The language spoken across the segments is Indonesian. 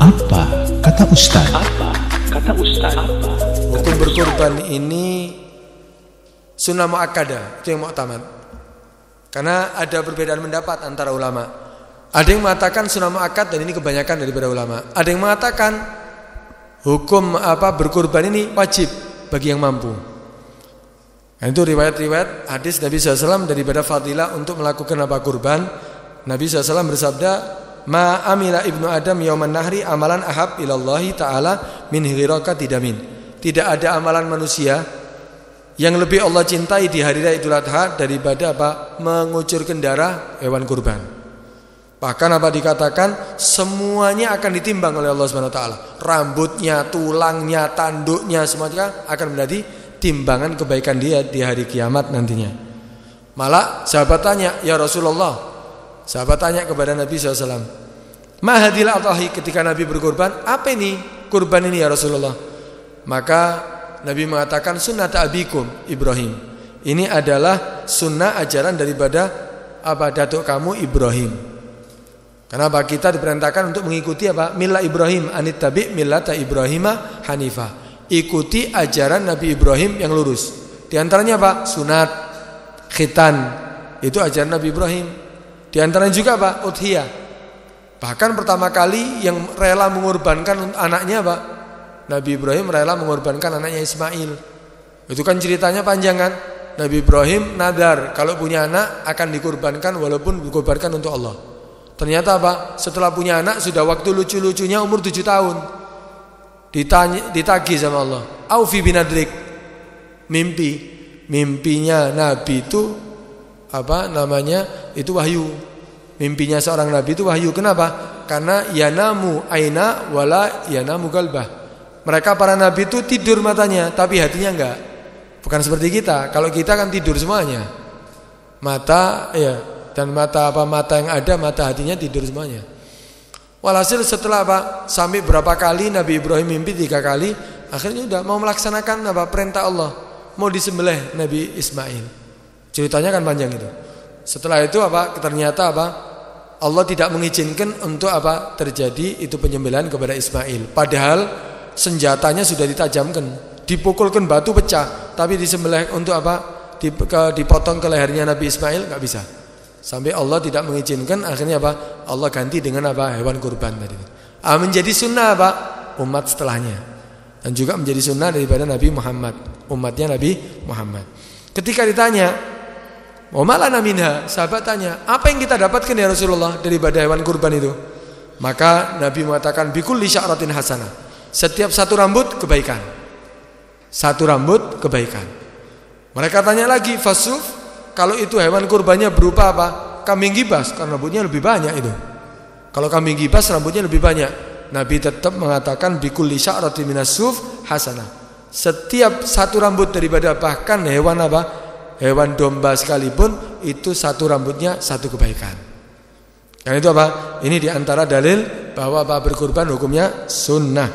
Apa kata Ustaz? Hukum berkurban ini sunnah muakkadah, itu yang mu'tamad. Karena ada perbedaan pendapat antara ulama. Ada yang mengatakan sunnah muakkad, dan ini kebanyakan daripada ulama. Ada yang mengatakan hukum berkurban ini wajib bagi yang mampu. Nah, itu riwayat-riwayat hadis Nabi SAW daripada fadilah untuk melakukan kurban. Nabi SAW bersabda, ma amila ibnu adam yauman nahri amalan ahab ilallahi ta'ala min hirakati damin. Tidak ada amalan manusia yang lebih Allah cintai di hari raya Idul Adha daripada mengucurkan darah hewan kurban. Bahkan dikatakan semuanya akan ditimbang oleh Allah Subhanahu wa taala. Rambutnya, tulangnya, tanduknya semuanya akan menjadi timbangan kebaikan dia di hari kiamat nantinya. Malah sahabat tanya, ya Rasulullah, sahabat tanya kepada Nabi SAW, ma hadil adhahi, ketika Nabi berkurban, apa ini kurban ini ya Rasulullah? Maka Nabi mengatakan sunnat abikum Ibrahim. Ini adalah sunnah ajaran daripada datuk kamu Ibrahim. Kenapa kita diperintahkan untuk mengikuti millah Ibrahim, anittabi millata Ibrahima hanifah. Ikuti ajaran Nabi Ibrahim yang lurus. Di antaranya sunat, khitan, itu ajaran Nabi Ibrahim. Di antaranya juga udhiyah. Bahkan pertama kali yang rela mengorbankan anaknya Nabi Ibrahim rela mengorbankan anaknya Ismail. Itu kan ceritanya panjang kan. Nabi Ibrahim nadar kalau punya anak akan dikorbankan walaupun dikorbankan untuk Allah. Ternyata setelah punya anak sudah waktu lucu-lucunya umur 7 tahun. Ditagih sama Allah. Aufi binadrik. Mimpinya Nabi itu itu wahyu. Mimpinya seorang Nabi itu wahyu. Kenapa? Karena yanamu aina wala yanamu qalbah. Mereka para Nabi itu tidur matanya, tapi hatinya enggak. Bukan seperti kita. Kalau kita kan tidur semuanya. Mata dan mata yang ada, mata hatinya tidur semuanya. Walhasil setelah sampai berapa kali Nabi Ibrahim mimpi 3 kali, akhirnya udah mau melaksanakan perintah Allah, mau disembelih Nabi Ismail. Ceritanya kan panjang itu. Setelah itu ternyata Allah tidak mengizinkan untuk terjadi itu penyembelihan kepada Ismail. Padahal senjatanya sudah ditajamkan, dipukulkan batu pecah, tapi disembelih untuk dipotong ke lehernya Nabi Ismail nggak bisa. Sampai Allah tidak mengizinkan, akhirnya Allah ganti dengan hewan kurban tadi. Menjadi sunnah umat setelahnya, dan juga menjadi sunnah daripada Nabi Muhammad, umatnya Nabi Muhammad. Ketika ditanya, "Wa malana minha?" Sahabat tanya, "Apa yang kita dapatkan ya Rasulullah daripada hewan kurban itu?" Maka Nabi mengatakan, "Bikulli sya'ratin hasanah." Setiap satu rambut kebaikan. Satu rambut kebaikan. Mereka tanya lagi, "Fasuf?" Kalau itu hewan kurbannya berupa kambing gibas, karena rambutnya lebih banyak itu. Kalau kambing gibas rambutnya lebih banyak. Nabi tetap mengatakan bikulli sya'ratin minas suf hasanah. Setiap satu rambut daripada bahkan hewan hewan domba sekalipun, itu satu rambutnya satu kebaikan. Karena itu ini diantara dalil bahwa berkurban hukumnya sunnah.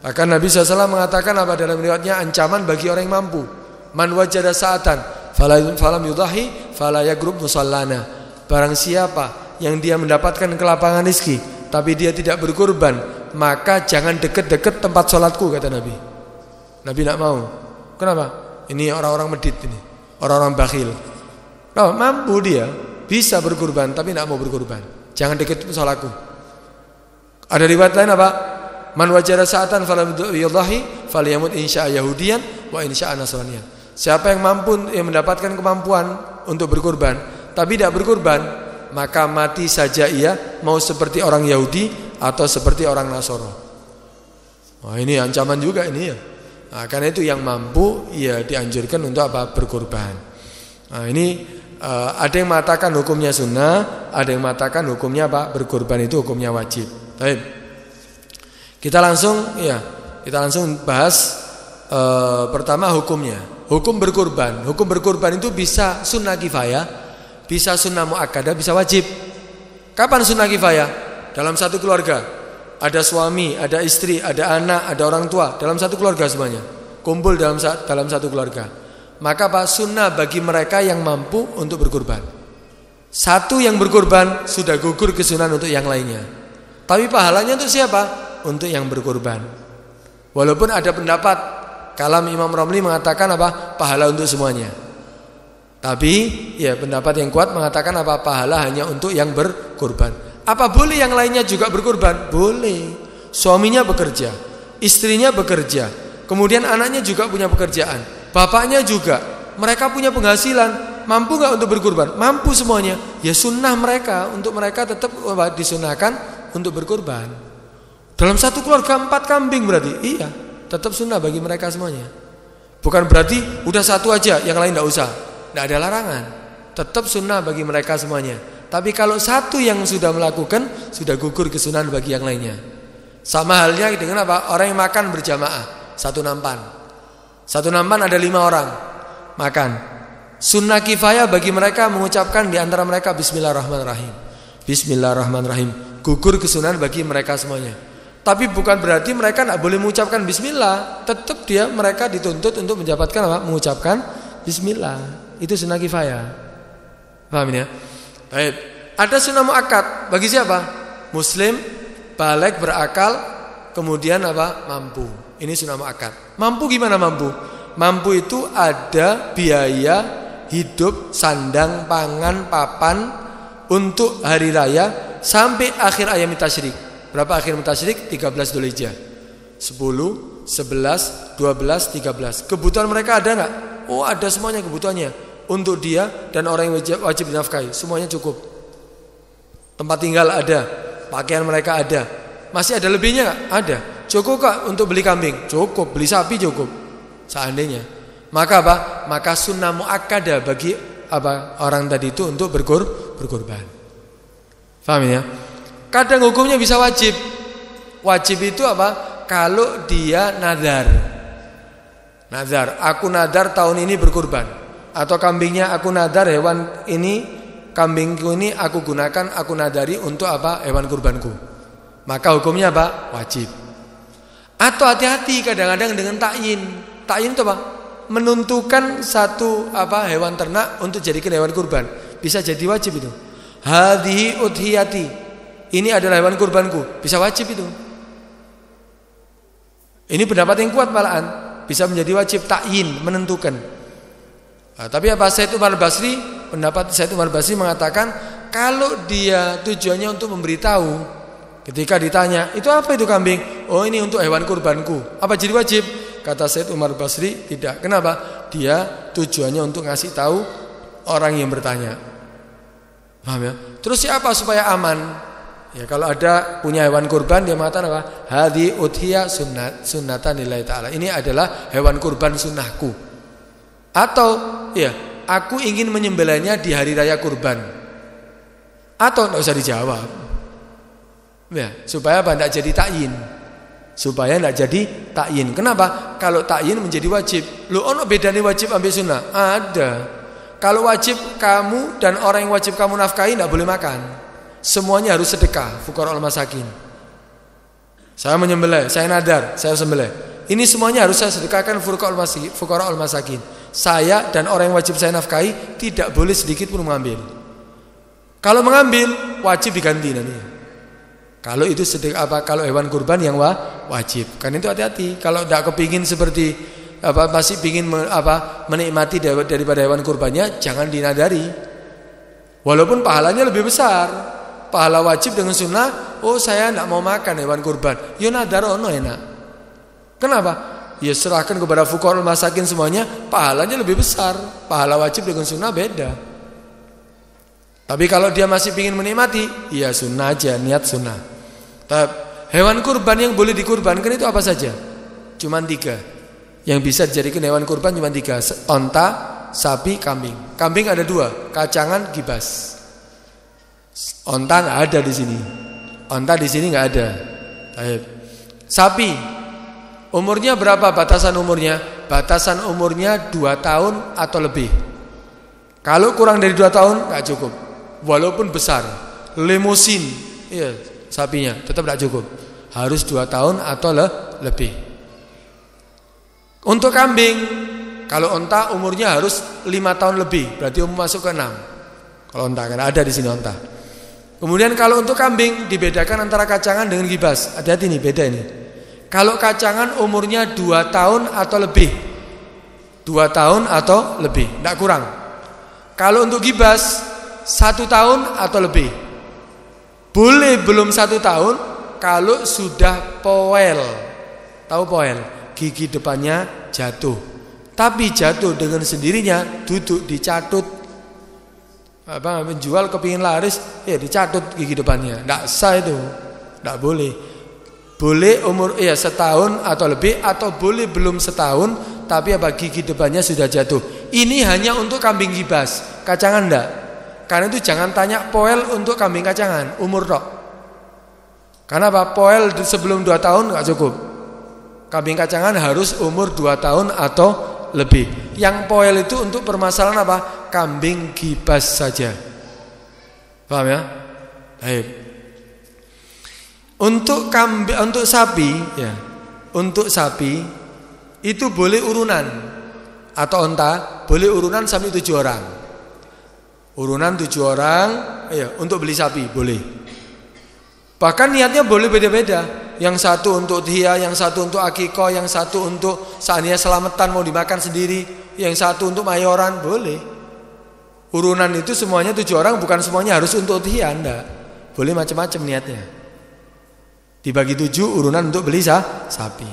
Bahkan Nabi SAW mengatakan dalam riwayatnya, ancaman bagi orang yang mampu. Man wajada sa'atan falam yudahi fala yagrub musallana. Barang siapa yang dia mendapatkan kelapangan rezeki tapi dia tidak berkurban, maka jangan dekat-dekat tempat sholatku, kata Nabi. Nabi tidak mau. Kenapa? Ini orang-orang medit ini, orang-orang bakhil. Mampu dia bisa berkurban tapi tidak mau berkurban, jangan dekat sholatku. Ada riwayat lain man wajada sa'atan falam yudahi falyamut insya'a yahudiyan wa insya'a nasraniyan. Siapa yang mampu, yang mendapatkan kemampuan untuk berkurban tapi tidak berkurban, maka mati saja ia, mau seperti orang Yahudi atau seperti orang Nasoro. Ini ancaman juga ini ya. Karena itu yang mampu dianjurkan untuk berkurban. Ini ada yang mengatakan hukumnya sunnah, ada yang mengatakan hukumnya berkurban itu hukumnya wajib. Baik. Kita langsung bahas pertama hukumnya. Hukum berkurban. Hukum berkurban itu bisa sunnah kifayah, bisa sunnah muakkadah, bisa wajib. Kapan sunnah kifayah? Dalam satu keluarga, ada suami, ada istri, ada anak, ada orang tua, dalam satu keluarga semuanya kumpul dalam satu keluarga. Maka sunnah bagi mereka yang mampu untuk berkurban. Satu yang berkurban sudah gugur kesunahan untuk yang lainnya. Tapi pahalanya untuk siapa? Untuk yang berkurban. Walaupun ada pendapat, kalam Imam Romli mengatakan apa? Pahala untuk semuanya. Tapi ya pendapat yang kuat mengatakan apa? Pahala hanya untuk yang berkurban. Apa boleh yang lainnya juga berkurban? Boleh. Suaminya bekerja, istrinya bekerja, kemudian anaknya juga punya pekerjaan, bapaknya juga, mereka punya penghasilan, mampu gak untuk berkurban? Mampu semuanya. Ya sunnah mereka, untuk mereka tetap disunahkan untuk berkurban. Dalam satu keluarga 4 kambing berarti? Iya, tetap sunnah bagi mereka semuanya. Bukan berarti udah satu aja, yang lain gak usah. Tidak ada larangan, tetap sunnah bagi mereka semuanya. Tapi kalau satu yang sudah melakukan, sudah gugur kesunahan bagi yang lainnya. Sama halnya dengan apa? Orang yang makan berjamaah, satu nampan. Satu nampan ada 5 orang makan. Sunnah kifayah bagi mereka mengucapkan di antara mereka Bismillahirrahmanirrahim. Bismillahirrahmanirrahim. Gugur kesunahan bagi mereka semuanya. Tapi bukan berarti mereka tidak boleh mengucapkan Bismillah. Tetap mereka dituntut untuk mendapatkan apa? Mengucapkan Bismillah. Itu sunnah kifayah. Paham ya? Baik. Ada sunnah muakkad bagi siapa? Muslim, baligh, berakal, kemudian apa? Mampu. Ini sunnah muakkad. Mampu gimana mampu? Mampu itu ada biaya hidup, sandang, pangan, papan untuk hari raya sampai akhir ayam tasyrik. Berapa akhir tasyrik? 13 Dzulhijjah. 10, 11, 12, 13. Kebutuhan mereka ada enggak? Oh, ada semuanya kebutuhannya. Untuk dia dan orang yang wajib dinafkahi, semuanya cukup. Tempat tinggal ada, pakaian mereka ada. Masih ada lebihnya enggak? Ada. Cukup kok untuk beli kambing? Cukup. Beli sapi cukup. Seandainya. Maka apa? Maka sunnah muakkadah bagi apa? Orang tadi itu untuk berkurban. Paham ya? Kadang hukumnya bisa wajib. Wajib itu apa? Kalau dia nadar. Nadar, aku nadar tahun ini berkurban. Atau kambingnya aku nadar hewan ini, kambingku ini aku gunakan, aku nadari untuk apa? Hewan kurbanku. Maka hukumnya apa? Wajib. Atau hati-hati kadang-kadang dengan takyin. Takyin itu apa? Menentukan satu apa? Hewan ternak untuk jadikan hewan kurban. Bisa jadi wajib itu. Hadhihi udhiyati. Ini adalah hewan kurbanku. Bisa wajib itu. Ini pendapat yang kuat malahan. Bisa menjadi wajib takyin, menentukan. Nah, tapi apa Said Umar Basri, pendapat Said Umar Basri mengatakan kalau dia tujuannya untuk memberitahu, ketika ditanya, itu apa itu kambing? Oh, ini untuk hewan kurbanku. Apa jadi wajib? Kata Said Umar Basri, tidak. Kenapa? Dia tujuannya untuk ngasih tahu orang yang bertanya. Paham ya? Terus siapa supaya aman? Ya kalau ada punya hewan kurban dia mengatakan apa? Hadhi udhiya sunnatan lillahi ta'ala. Ini adalah hewan kurban sunnahku. Atau ya aku ingin menyembelihnya di hari raya kurban. Atau tidak usah dijawab. Ya, supaya apa? Tidak jadi takyin. Supaya tidak jadi takyin. Kenapa? Kalau takyin menjadi wajib. Loh, ono bedanya wajib ambil sunnah? Ada. Kalau wajib kamu dan orang yang wajib kamu nafkahi tidak boleh makan. Semuanya harus sedekah, fuqara masakin. Saya menyembelih, saya nadar, saya sembelih. Ini semuanya harus saya sedekahkan fuqara masakin. Saya dan orang yang wajib saya nafkahi tidak boleh sedikit pun mengambil. Kalau mengambil wajib diganti nanti. Kalau itu sedekah apa? Kalau hewan kurban yang wajib. Kan itu hati-hati. Kalau tidak kepingin seperti apa masih pingin menikmati daripada hewan kurbannya, jangan dinadari. Walaupun pahalanya lebih besar. Pahala wajib dengan sunnah. Oh, saya tidak mau makan hewan kurban. Yo nadar ono enak. Kenapa? Ya serahkan kepada fuqara masakin semuanya, pahalanya lebih besar. Pahala wajib dengan sunnah beda. Tapi kalau dia masih ingin menikmati, ya sunnah aja, niat sunnah. Hewan kurban yang boleh dikurbankan itu apa saja? Cuman 3. Yang bisa dijadikan hewan kurban cuma 3. Onta, sapi, kambing. Kambing ada 2, kacangan, gibas. Onta nggak ada di sini. Onta di sini nggak ada. Sapi, umurnya berapa batasan umurnya? Batasan umurnya 2 tahun atau lebih. Kalau kurang dari 2 tahun nggak cukup. Walaupun besar, limusin, iya sapinya tetap tidak cukup. Harus 2 tahun atau lebih. Untuk kambing, kalau onta umurnya harus 5 tahun lebih, berarti umur masuk ke 6. Kalau onta kan ada di sini onta. Kemudian kalau untuk kambing dibedakan antara kacangan dengan gibas. Hati-hati nih, beda ini. Kalau kacangan umurnya 2 tahun atau lebih. 2 tahun atau lebih, tidak kurang. Kalau untuk gibas 1 tahun atau lebih. Boleh belum 1 tahun kalau sudah poel. Tahu poel? Gigi depannya jatuh. Tapi jatuh dengan sendirinya, duduk dicatut. Menjual kepingin laris, ya dicatut gigi depannya. Tidak sah itu, tidak boleh. Boleh umur 1 tahun atau lebih, atau boleh belum setahun, tapi gigi depannya sudah jatuh. Ini hanya untuk kambing gibas, kacangan enggak. Karena itu jangan tanya poel untuk kambing kacangan, umur tok. Karena poel sebelum 2 tahun enggak cukup. Kambing kacangan harus umur 2 tahun atau lebih. Yang poel itu untuk permasalahan kambing gibas saja. Paham ya? Baik. Untuk sapi ya. Untuk sapi itu boleh urunan. Atau onta boleh urunan sampai 7 orang. Urunan 7 orang ya, untuk beli sapi boleh. Bahkan niatnya boleh beda-beda. Yang satu untuk udhiyah, yang satu untuk akikah, yang satu untuk seandainya selamatan mau dimakan sendiri, yang satu untuk mayoran, boleh. Urunan itu semuanya 7 orang, bukan semuanya harus untuk udhiyah, enggak. Boleh macam-macam niatnya. Dibagi 7 urunan untuk beli sapi.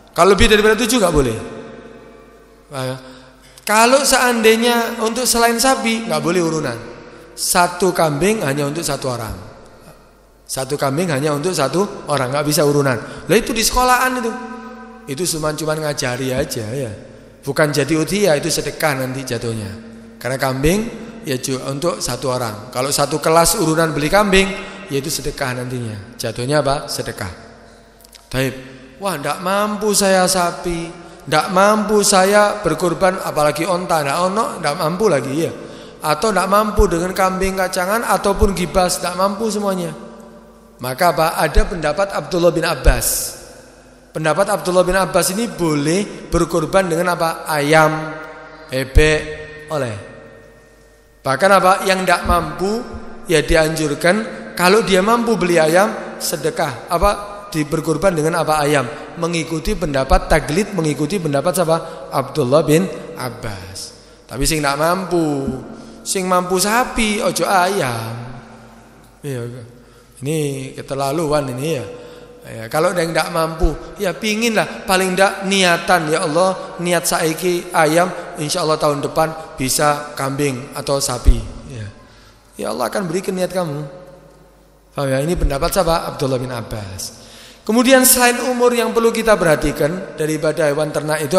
Kalau lebih daripada 7 enggak boleh. Kalau seandainya untuk selain sapi enggak boleh urunan. 1 kambing hanya untuk 1 orang. 1 kambing hanya untuk 1 orang, nggak bisa urunan. Lah itu di sekolahan itu. Itu cuma ngajari aja ya. Bukan jadi udhiyah, itu sedekah nanti jatuhnya. Karena kambing ya untuk 1 orang. Kalau 1 kelas urunan beli kambing, ya itu sedekah nantinya. Jatuhnya sedekah. Taib. Wah, enggak mampu saya sapi, enggak mampu saya berkorban apalagi onta, enggak mampu lagi ya. Atau enggak mampu dengan kambing kacangan ataupun gibas, enggak mampu semuanya. Maka ada pendapat Abdullah bin Abbas. Pendapat Abdullah bin Abbas ini boleh berkorban dengan ayam, bebek, oleh. Bahkan yang tidak mampu ya dianjurkan kalau dia mampu beli ayam sedekah berkorban dengan ayam, mengikuti pendapat taglid, mengikuti pendapat Abdullah bin Abbas. Tapi sing tidak mampu, sing mampu sapi ojo ayam. Iya. Ini keterlaluan ini ya. Kalau yang tidak mampu, ya pinginlah paling tidak niatan, ya Allah, niat saiki ayam, insyaallah tahun depan bisa kambing atau sapi. Ya Allah akan berikan niat kamu. Paham ya? Ini pendapat Abdullah bin Abbas. Kemudian selain umur yang perlu kita perhatikan daripada hewan ternak itu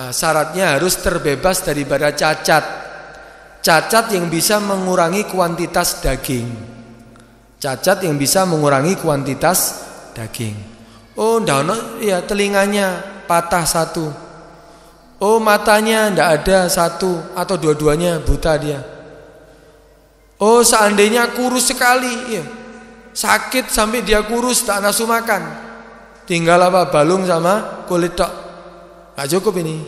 syaratnya harus terbebas daripada cacat. Cacat yang bisa mengurangi kuantitas daging. Cacat yang bisa mengurangi kuantitas daging. Oh, ya telinganya patah 1. Oh, matanya tidak ada 1 atau dua-duanya buta dia. Oh, seandainya kurus sekali, ya. Sakit sampai dia kurus tak nafsu makan. Tinggal balung sama kulit tok. Enggak cukup ini.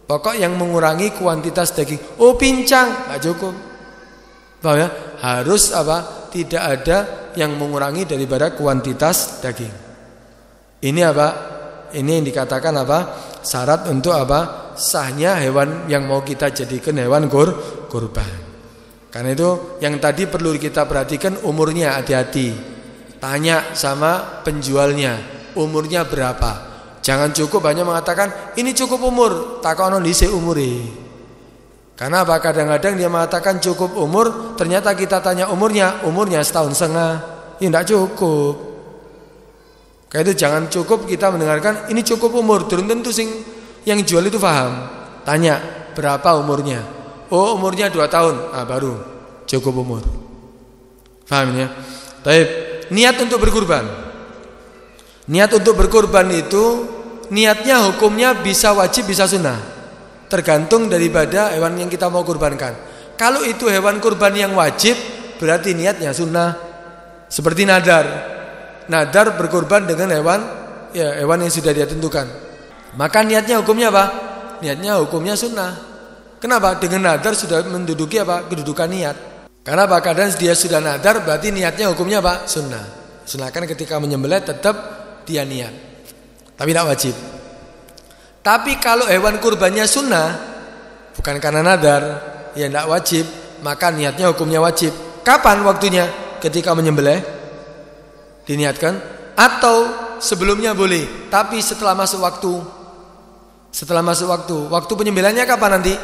Pokok yang mengurangi kuantitas daging. Oh, pincang, enggak cukup. Paham ya? Harus tidak ada yang mengurangi daripada kuantitas daging. Ini Ini yang dikatakan syarat untuk sahnya hewan yang mau kita jadikan hewan kurban. Karena itu yang tadi perlu kita perhatikan umurnya, hati-hati. Tanya sama penjualnya, umurnya berapa. Jangan cukup hanya mengatakan ini cukup umur, takono dhisik umure. Karena kadang-kadang dia mengatakan cukup umur, ternyata kita tanya umurnya 1,5 tahun. Ya tidak cukup. Kayak itu jangan cukup kita mendengarkan ini cukup umur, belum tentu yang jual itu paham. Tanya berapa umurnya. Oh, umurnya 2 tahun. Baru cukup umur. Paham ya? Baik, niat untuk berkurban. Niat untuk berkurban itu niatnya hukumnya bisa wajib bisa sunnah. Tergantung daripada hewan yang kita mau kurbankan. Kalau itu hewan kurban yang wajib, berarti niatnya sunnah. Seperti nadar. Nadar berkurban dengan hewan yang sudah dia tentukan. Maka niatnya hukumnya Niatnya hukumnya sunnah. Kenapa? Dengan nadar sudah menduduki kedudukan niat. Karena apa? Kadang dia sudah nadar, berarti niatnya hukumnya apa? Sunnah. Sunahkan ketika menyembelih tetap dia niat, tapi tidak wajib. Tapi kalau hewan kurbannya sunnah, bukan karena nadar, ya tidak wajib, maka niatnya hukumnya wajib. Kapan waktunya? Ketika menyembelih diniatkan, atau sebelumnya boleh, tapi setelah masuk waktu. Setelah masuk waktu penyembelihannya kapan nanti?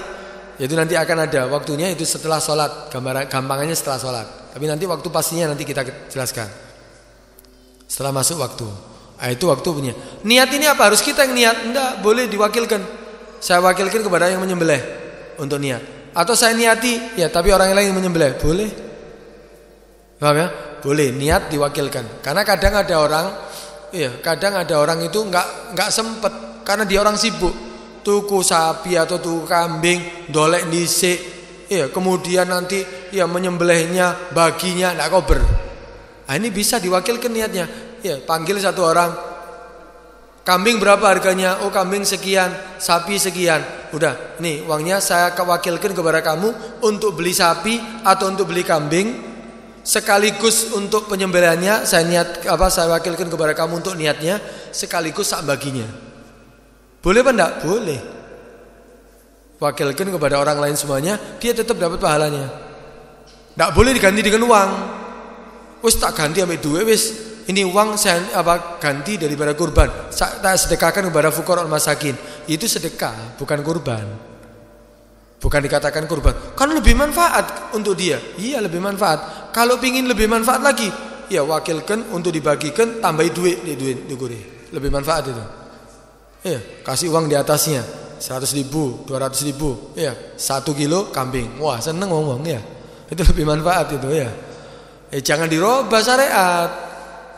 Yaitu nanti akan ada waktunya, itu setelah sholat. Gampangannya setelah sholat, tapi nanti waktu pastinya nanti kita jelaskan. Setelah masuk waktu, itu waktu punya. Niat ini apa? Harus kita yang niat? Enggak, boleh diwakilkan. Saya wakilkan kepada yang menyembelih untuk niat. Atau saya niati, ya tapi orang lain yang menyembelih, boleh. Paham ya? Boleh, niat diwakilkan. Karena kadang ada orang itu enggak sempet karena dia orang sibuk. Tuku sapi atau tuku kambing, dolek dhisik. Ya, kemudian nanti ya menyembelihnya, baginya enggak kober. Nah, ini bisa diwakilkan niatnya. Ya, panggil satu orang. Kambing berapa harganya? Oh, kambing sekian, sapi sekian. Udah, nih uangnya saya wakilkan kepada kamu untuk beli sapi atau untuk beli kambing. Sekaligus untuk penyembelihannya saya wakilkan kepada kamu untuk niatnya, sekaligus sak baginya. Boleh apa enggak? Boleh. Wakilkan kepada orang lain semuanya, dia tetap dapat pahalanya. Enggak boleh diganti dengan uang. Wis tak ganti ambek duit wis. Ini uang saya ganti daripada kurban. Tak sedekahkan kepada fuqara masakin. Itu sedekah, bukan kurban. Bukan dikatakan kurban. Kan lebih manfaat untuk dia. Iya, lebih manfaat. Kalau pingin lebih manfaat lagi, ya wakilkan untuk dibagikan, tambahi duit di gure. Lebih manfaat itu. Ya, kasih uang di atasnya 100.000, 200.000. Ya, 1 kilo kambing. Wah, seneng ngomong ya. Itu lebih manfaat itu ya. Jangan dirubah syariat.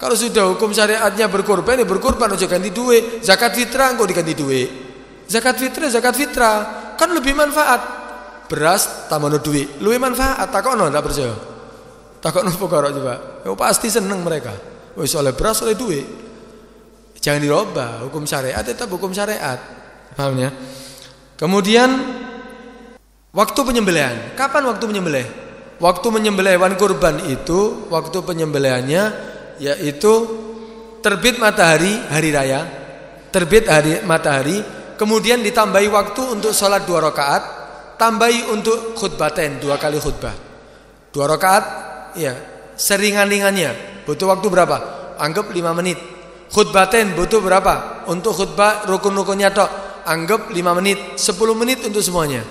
Kalau sudah hukum syariatnya berkorban, ya berkorban, aja ganti duit. Zakat fitrah kok diganti duit. Zakat fitrah kan lebih manfaat. Beras tambah duit, lebih manfaat. Takokno enggak percaya. Takokno fuqara coba. Oh, pasti seneng mereka. Wis oleh beras oleh duit. Jangan dirubah, hukum syariat tetap hukum syariat. Paham ya? Kemudian waktu penyembelihan. Kapan waktu menyembelih? Waktu menyembelih hewan kurban itu waktu penyembelihannya yaitu terbit matahari hari raya. Terbit matahari, kemudian ditambahi waktu untuk sholat 2 rakaat, tambahi untuk khutbatain 2 kali khutbah. 2 rakaat ya, seringan-ringannya. Butuh waktu berapa? Anggap 5 menit. Khutbatain butuh berapa? Untuk khutbah rukun-rukunnya tok, anggap 5 menit, 10 menit untuk semuanya.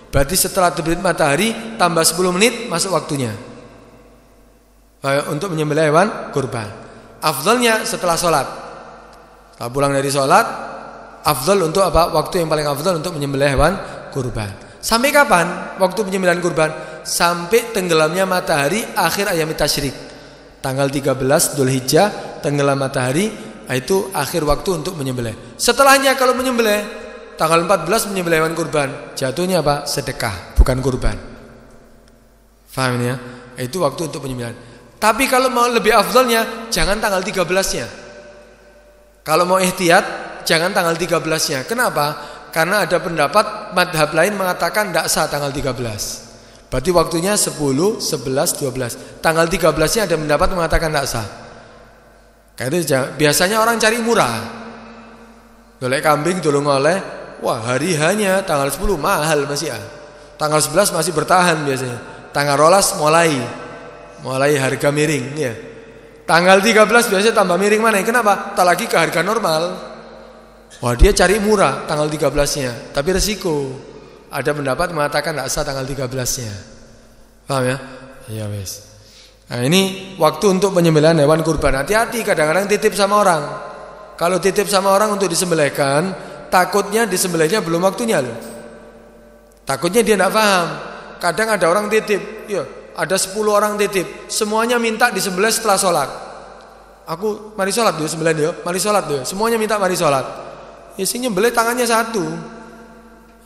Berarti setelah terbit matahari tambah 10 menit masuk waktunya untuk menyembelih hewan kurban. Afdalnya setelah sholat. Setelah pulang dari sholat, afdal untuk apa? Waktu yang paling afdal untuk menyembelih hewan kurban. Sampai kapan waktu penyembelihan kurban? Sampai tenggelamnya matahari akhir ayam tasyrik. Tanggal 13 Dzulhijjah tenggelam matahari, itu akhir waktu untuk menyembelih. Setelahnya kalau menyembelih tanggal 14 menyembelih hewan kurban, jatuhnya apa? Sedekah, bukan kurban. Paham ya? Itu waktu untuk penyembelihan. Tapi kalau mau lebih afdalnya, jangan tanggal 13-nya. Kalau mau ihtiyat, jangan tanggal 13-nya. Kenapa? Karena ada pendapat madhab lain mengatakan tidak sah tanggal 13. Berarti waktunya 10, 11, 12. Tanggal 13-nya ada pendapat mengatakan tidak sah. Karena itu biasanya orang cari murah. Dolek kambing tolong oleh, wah hari hanya tanggal 10 mahal masih ah. Tanggal 11 masih bertahan biasanya. Tanggal 12 mulai harga miring ya. Tanggal 13 biasanya tambah miring mana? Kenapa? Tak lagi ke harga normal. Wah, dia cari murah tanggal 13-nya, tapi resiko. Ada pendapat mengatakan tidak sah tanggal 13-nya. Paham ya? Ya wes. Nah, ini waktu untuk penyembelihan hewan kurban. Hati-hati, kadang-kadang titip sama orang. Kalau titip sama orang untuk disembelihkan, takutnya disembelihnya belum waktunya loh. Takutnya dia tidak paham. Kadang ada orang titip, ya, ada 10 orang titip, semuanya minta disembelih setelah sholat. Aku mari sholat dulu sembelih dia, mari sholat dia. Semuanya minta mari sholat. Ya sing nyembelih tangannya satu.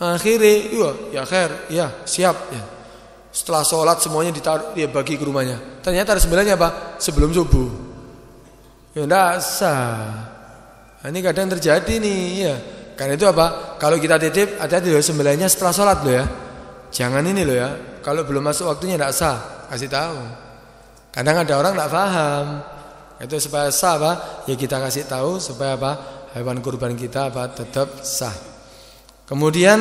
Akhirnya, ya khair, ya siap. Ya. Setelah sholat semuanya ditaruh, dia bagi ke rumahnya. Ternyata sembelihnya apa? Sebelum subuh. Ya tidak sah. Nah, ini kadang terjadi nih. Ya. Karena itu apa? Kalau kita titip, hati-hati loh sembelihnya setelah sholat loh ya. Jangan ini loh ya. Kalau belum masuk waktunya tidak sah. kasih tahu. Kadang ada orang tidak paham. Itu supaya sah apa? Ya kita kasih tahu supaya apa? Hewan kurban kita apa? Tetap sah. Kemudian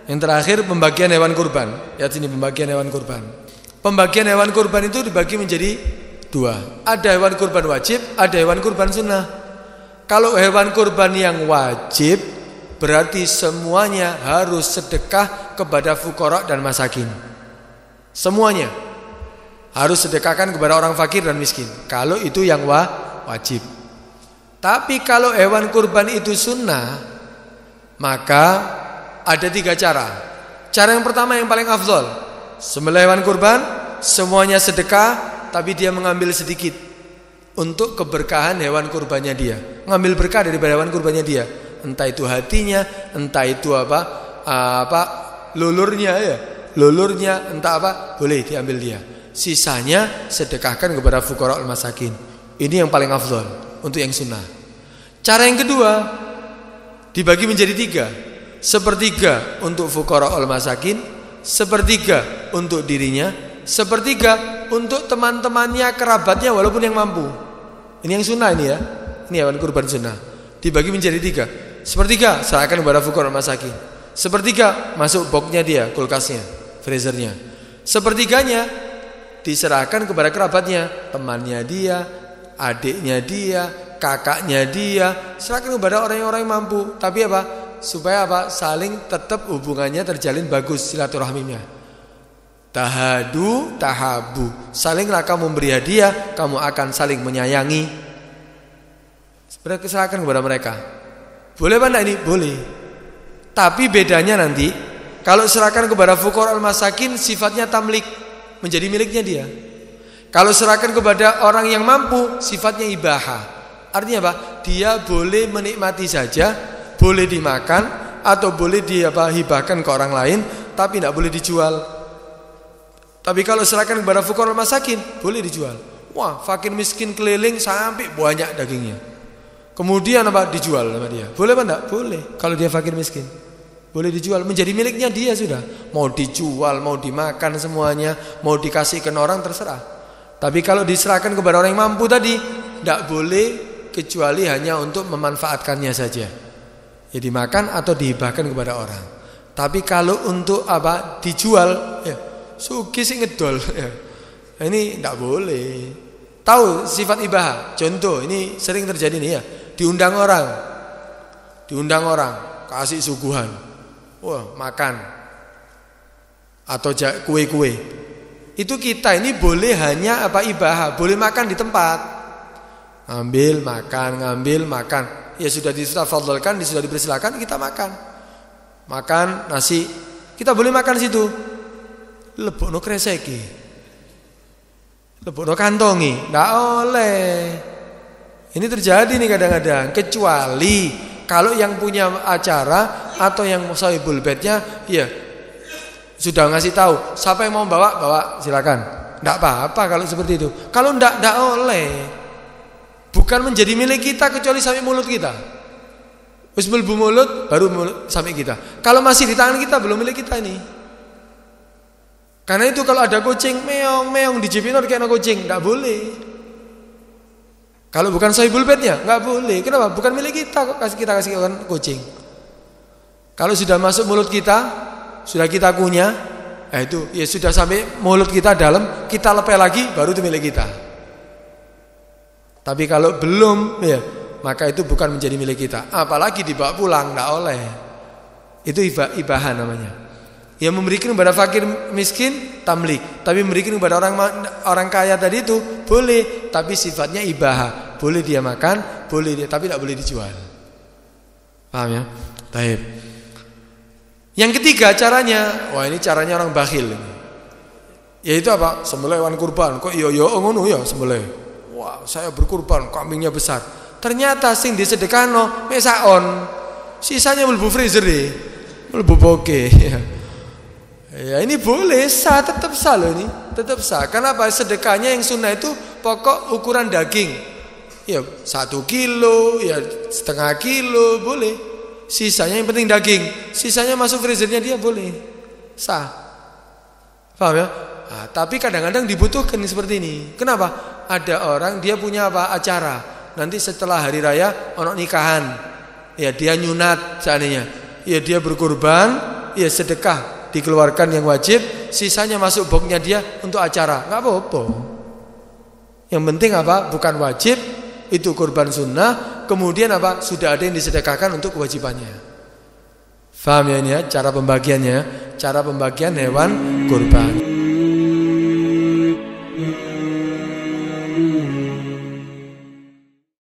yang terakhir pembagian hewan kurban. Lihat sini pembagian hewan kurban. Pembagian hewan kurban itu dibagi menjadi dua. Ada hewan kurban wajib, ada hewan kurban sunnah. Kalau hewan kurban yang wajib berarti semuanya harus sedekah kepada fuqara dan masakin. Semuanya harus sedekahkan kepada orang fakir dan miskin. Kalau itu yang wajib. Tapi kalau hewan kurban itu sunnah, maka ada 3 cara. Cara yang pertama yang paling afdol, sembelih hewan kurban, semuanya sedekah, tapi dia mengambil sedikit untuk keberkahan hewan kurbannya dia. Ngambil berkah dari hewan kurbannya dia. Entah itu hatinya, entah itu lulurnya ya. Lulurnya entah apa, boleh diambil dia. Sisanya sedekahkan kepada fuqara wal masakin. Ini yang paling afdol untuk yang sunnah. Cara yang kedua dibagi menjadi 3. Sepertiga untuk fuqara wal masakin, sepertiga untuk dirinya, sepertiga untuk teman-temannya, kerabatnya walaupun yang mampu. Ini yang sunnah ini ya. Ini hewan kurban sunnah. Dibagi menjadi 3. Sepertiga serahkan kepada fuqara wal masakin. Sepertiga masuk boxnya dia, kulkasnya, freezernya. Sepertiganya diserahkan kepada kerabatnya, temannya dia, adiknya dia, kakaknya dia, serahkan kepada orang-orang yang mampu. Tapi apa? Supaya apa? Saling tetap hubungannya terjalin bagus silaturahminya. Tahadu, tahabu. Salinglah kamu memberi hadiah, kamu akan saling menyayangi. Serahkan kepada mereka. Boleh apa enggak ini? Boleh. Tapi bedanya nanti, kalau serahkan kepada fuqara al masakin sifatnya tamlik, menjadi miliknya dia. Kalau serahkan kepada orang yang mampu sifatnya ibaha. Artinya apa? Dia boleh menikmati saja, boleh dimakan atau boleh hibahkan ke orang lain, tapi tidak boleh dijual. Tapi kalau serahkan kepada fuqara al masakin boleh dijual. Wah, fakir miskin keliling sampai banyak dagingnya. Kemudian apa? Dijual sama dia. Boleh apa enggak? Boleh. Kalau dia fakir miskin boleh dijual, menjadi miliknya dia sudah. Mau dijual, mau dimakan semuanya, mau dikasihkan orang terserah. Tapi kalau diserahkan kepada orang yang mampu tadi, tidak boleh kecuali hanya untuk memanfaatkannya saja. Ya dimakan atau dihibahkan kepada orang. Tapi kalau untuk apa? Dijual, ya suki sih ngedol. Ya. Ini tidak boleh. Tahu sifat ibahah? Contoh, ini sering terjadi nih ya. Diundang orang, kasih suguhan. Wah, makan atau kue-kue. Itu kita ini boleh hanya ibahah, boleh makan di tempat. Ngambil makan. Ya sudah disafadhalkan, sudah dipersilakan, kita makan. Makan nasi, kita boleh makan situ. Lebokno kreseki. Lebokno kantongi, enggak oleh. Ini terjadi nih kadang-kadang, kecuali kalau yang punya acara atau yang sahibul baitnya ya sudah ngasih tahu, siapa yang mau bawa silakan. Enggak apa-apa kalau seperti itu. Kalau enggak oleh. Bukan menjadi milik kita kecuali sampai mulut kita. Wis mlebu mulut baru sampai kita. Kalau masih di tangan kita belum milik kita ini. Karena itu kalau ada kucing meong dijepit kayak kucing, enggak boleh. Kalau bukan sahibul baitnya enggak boleh. Kenapa? Bukan milik kita kok kita kasih kucing. Kalau sudah masuk mulut kita, sudah kita kunyah, itu ya sudah sampai mulut kita dalam, kita lepeh lagi baru itu milik kita. Tapi kalau belum ya, maka itu bukan menjadi milik kita. Apalagi dibawa pulang enggak oleh. Itu ibahan namanya. Yang memberikan kepada fakir miskin tamlik, tapi memberikan kepada orang kaya tadi itu boleh, tapi sifatnya ibaha. Boleh dia makan, boleh dia, tapi tidak boleh dijual. Paham ya? Baik. Yang ketiga caranya, wah ini caranya orang bakhil ini. Yaitu apa? Sembelih hewan kurban. Kok yo ngono ya sembelih. Wah, saya berkurban, kambingnya besar. Ternyata sing disedekahno mesaon. Sisanya mlebu freezer deh. Mlebu boke. Ya ini boleh sah, tetap sah loh ini, tetap sah. Kenapa? Sedekahnya yang sunnah itu pokok ukuran daging. Ya 1 kilo, ya setengah kilo boleh. Sisanya yang penting daging. Sisanya masuk freezernya dia boleh, sah. Paham ya? Nah, tapi kadang-kadang dibutuhkan seperti ini. Kenapa? Ada orang dia punya apa? Acara. Nanti setelah hari raya ono nikahan. Ya dia nyunat seandainya. Ya dia berkurban, ya sedekah dikeluarkan yang wajib, sisanya masuk boxnya dia untuk acara. Enggak apa-apa. Yang penting apa? Bukan wajib, itu kurban sunnah. Kemudian apa? Sudah ada yang disedekahkan untuk kewajibannya. Faham ya ini ya? Cara pembagiannya, cara pembagian hewan kurban.